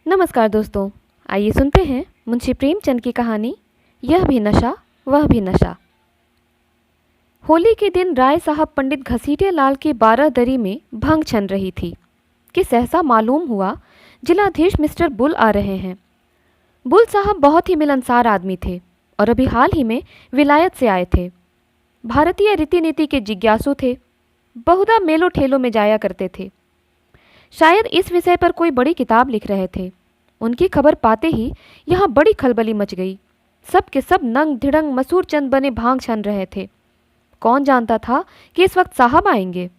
नमस्कार दोस्तों, आइए सुनते हैं मुंशी प्रेमचंद की कहानी यह भी नशा वह भी नशा। होली के दिन राय साहब पंडित घसीटे लाल की 12 दरी में भंग छन रही थी कि सहसा मालूम हुआ जिलाधीश मिस्टर बुल आ रहे हैं। बुल साहब बहुत ही मिलनसार आदमी थे और अभी हाल ही में विलायत से आए थे। भारतीय रीति नीति के जिज्ञासु थे, बहुधा मेलों ठेलों में जाया करते थे। शायद इस विषय पर कोई बड़ी किताब लिख रहे थे। उनकी खबर पाते ही यहाँ बड़ी खलबली मच गई। सब के सब नंग धिड़ंग मसूर चंद बने भांग छन रहे थे। कौन जानता था कि इस वक्त साहब आएंगे।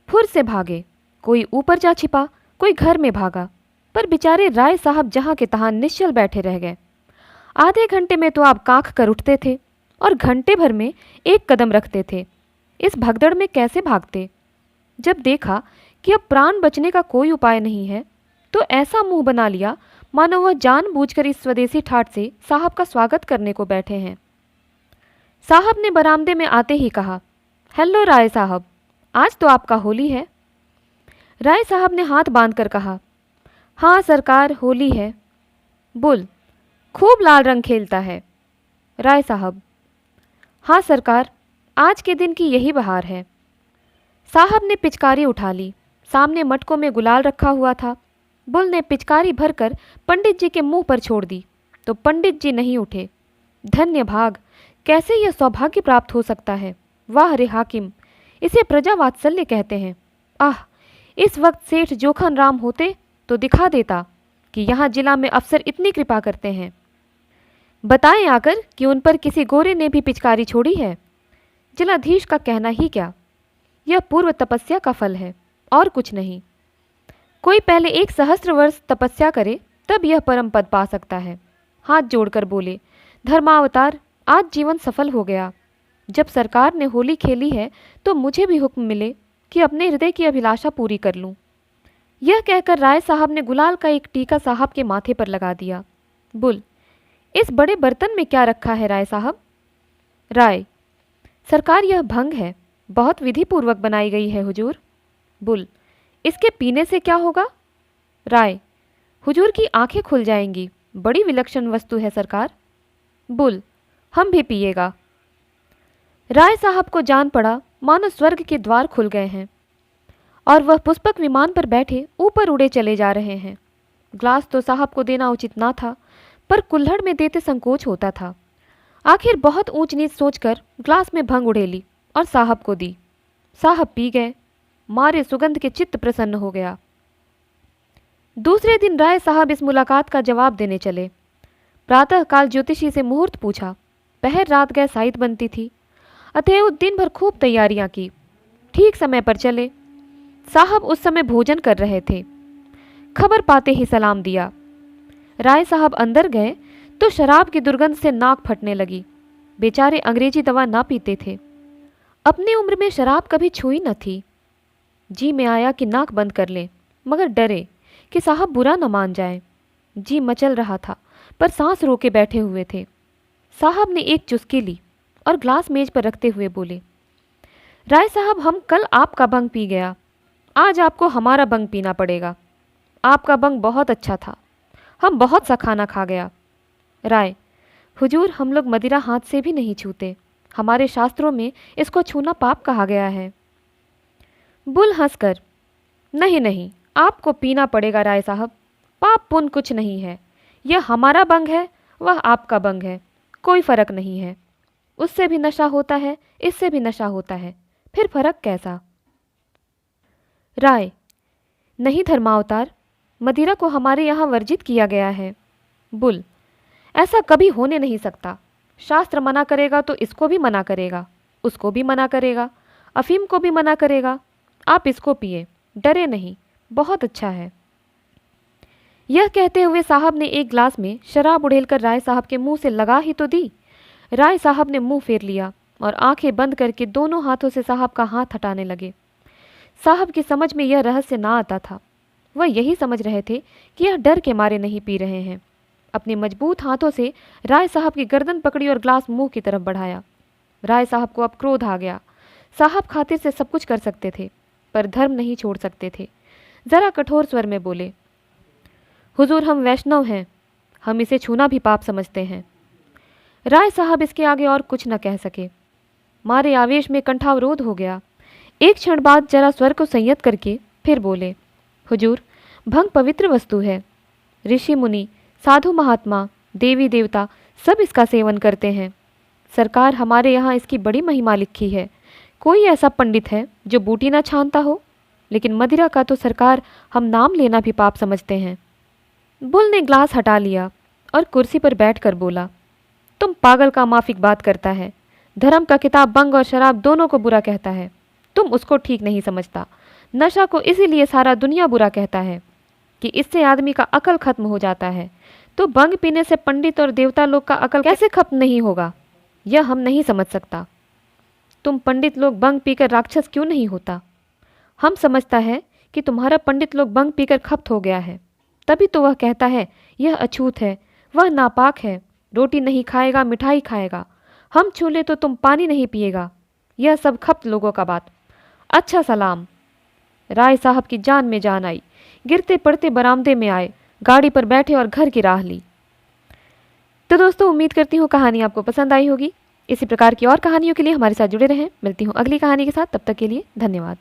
फुर से भागे, कोई ऊपर जा छिपा, कोई घर में भागा, पर बेचारे राय साहब जहाँ के तहाँ निश्चल बैठे रह गए। आधे घंटे में तो आप कांख कर उठते थे और घंटे भर में एक कदम रखते थे। इस भगदड़ में कैसे भागते। जब देखा कि अब प्राण बचने का कोई उपाय नहीं है तो ऐसा मुंह बना लिया मानो वह जानबूझकर इस स्वदेशी ठाट से साहब का स्वागत करने को बैठे हैं। साहब ने बरामदे में आते ही कहा, हेलो राय साहब, आज तो आपका होली है। राय साहब ने हाथ बांधकर कहा, हाँ सरकार, होली है। बुल, खूब लाल रंग खेलता है। राय साहब, हाँ सरकार, आज के दिन की यही बहार है। साहब ने पिचकारी उठा ली। सामने मटकों में गुलाल रखा हुआ था। बुल ने पिचकारी भरकर पंडित जी के मुंह पर छोड़ दी तो पंडित जी नहीं उठे। धन्य भाग, कैसे यह सौभाग्य प्राप्त हो सकता है। वाह रे हाकिम, इसे प्रजा वात्सल्य कहते हैं। आह, इस वक्त सेठ जोखन राम होते तो दिखा देता कि यहाँ जिला में अफसर इतनी कृपा करते हैं। बताएं आकर कि उन पर किसी गोरे ने भी पिचकारी छोड़ी है। जिलाधीश का कहना ही क्या, यह पूर्व तपस्या का फल है और कुछ नहीं। कोई पहले 1 सहस्त्र वर्ष तपस्या करे तब यह परम पद पा सकता है। हाथ जोड़कर बोले, धर्मावतार, आज जीवन सफल हो गया। जब सरकार ने होली खेली है तो मुझे भी हुक्म मिले कि अपने हृदय की अभिलाषा पूरी कर लूं। यह कहकर राय साहब ने गुलाल का एक टीका साहब के माथे पर लगा दिया। बुल, इस बड़े बर्तन में क्या रखा है राय साहब। राय, सरकार यह भंग है, बहुत विधि पूर्वक बनाई गई है हुजूर। बुल, इसके पीने से क्या होगा। राय, हुजूर की आंखें खुल जाएंगी, बड़ी विलक्षण वस्तु है सरकार। बुल, हम भी पिएगा। राय साहब को जान पड़ा मानो स्वर्ग के द्वार खुल गए हैं और वह पुष्पक विमान पर बैठे ऊपर उड़े चले जा रहे हैं। ग्लास तो साहब को देना उचित ना था, पर कुल्हड़ में देते संकोच होता था। आखिर बहुत ऊंच नीच सोचकर ग्लास में भंग उड़ेली और साहब को दी। साहब पी गए। मारे सुगंध के चित्त प्रसन्न हो गया। दूसरे दिन राय साहब इस मुलाकात का जवाब देने चले। प्रातःकाल ज्योतिषी से मुहूर्त पूछा। पहर रात गए साइत बनती थी, अतएव दिन भर खूब तैयारियां की। ठीक समय पर चले। साहब उस समय भोजन कर रहे थे। खबर पाते ही सलाम दिया। राय साहब अंदर गए तो शराब की दुर्गंध से नाक फटने लगी। बेचारे अंग्रेजी दवा ना पीते थे। अपनी उम्र में शराब कभी छुई न थी। जी में आया कि नाक बंद कर लें, मगर डरे कि साहब बुरा न मान जाए। जी मचल रहा था, पर सांस रोके बैठे हुए थे। साहब ने एक चुस्की ली और ग्लास मेज पर रखते हुए बोले, राय साहब, हम कल आपका बंग पी गया, आज आपको हमारा बंग पीना पड़ेगा। आपका बंग बहुत अच्छा था, हम बहुत सा खाना खा गया। राय, हुजूर, हम लोग मदिरा हाथ से भी नहीं छूते, हमारे शास्त्रों में इसको छूना पाप कहा गया है। बुल हंसकर, नहीं नहीं, आपको पीना पड़ेगा राय साहब, पाप पुण्य कुछ नहीं है। यह हमारा बंग है, वह आपका बंग है, कोई फर्क नहीं है। उससे भी नशा होता है, इससे भी नशा होता है, फिर फर्क कैसा। राय, नहीं धर्मावतार, मदिरा को हमारे यहाँ वर्जित किया गया है। बुल, ऐसा कभी होने नहीं सकता। शास्त्र मना करेगा तो इसको भी मना करेगा, उसको भी मना करेगा, अफीम को भी मना करेगा। आप इसको पिए, डरे नहीं, बहुत अच्छा है। यह कहते हुए साहब ने एक ग्लास में शराब उड़ेलकर राय साहब के मुंह से लगा ही तो दी। राय साहब ने मुंह फेर लिया और आंखें बंद करके दोनों हाथों से साहब का हाथ हटाने लगे। साहब की समझ में यह रहस्य ना आता था। वह यही समझ रहे थे कि यह डर के मारे नहीं पी रहे हैं। अपने मजबूत हाथों से राय साहब की गर्दन पकड़ी और ग्लास मुंह की तरफ बढ़ाया। राय साहब को अब क्रोध आ गया। साहब खातिर से सब कुछ कर सकते थे, पर धर्म नहीं छोड़ सकते थे। जरा कठोर स्वर में बोले, हुजूर हम वैष्णव हैं, हम इसे छूना भी पाप समझते हैं। राय साहब इसके आगे और कुछ न कह सके। मारे आवेश में कंठावरोध हो गया। एक क्षण बाद जरा स्वर को संयत करके फिर बोले, हुजूर भंग पवित्र वस्तु है। ऋषि मुनि, साधु महात्मा, देवी देवता सब इसका सेवन करते हैं। सरकार हमारे यहाँ इसकी बड़ी महिमा लिखी है। कोई ऐसा पंडित है जो बूटी ना छानता हो, लेकिन मदिरा का तो सरकार हम नाम लेना भी पाप समझते हैं। बुल ने ग्लास हटा लिया और कुर्सी पर बैठकर बोला, तुम पागल का माफिक बात करता है। धर्म का किताब बंग और शराब दोनों को बुरा कहता है, तुम उसको ठीक नहीं समझता। नशा को इसीलिए सारा दुनिया बुरा कहता है कि इससे आदमी का अकल खत्म हो जाता है। तो बंग पीने से पंडित और देवता लोग का अकल कैसे खत्म नहीं होगा, यह हम नहीं समझ सकता। तुम पंडित लोग बंग पीकर राक्षस क्यों नहीं होता? हम समझता है कि तुम्हारा पंडित लोग बंग पीकर खप्त हो गया है, तभी तो वह कहता है यह अछूत है, वह नापाक है, रोटी नहीं खाएगा मिठाई खाएगा, हम छू ले तो तुम पानी नहीं पिएगा। यह सब खप्त लोगों का बात। अच्छा सलाम। राय साहब की जान में जान आई। गिरते पड़ते बरामदे में आए, गाड़ी पर बैठे और घर की राह ली। तो दोस्तों उम्मीद करती हूँ कहानी आपको पसंद आई होगी। इसी प्रकार की और कहानियों के लिए हमारे साथ जुड़े रहें। मिलती हूँ अगली कहानी के साथ, तब तक के लिए धन्यवाद।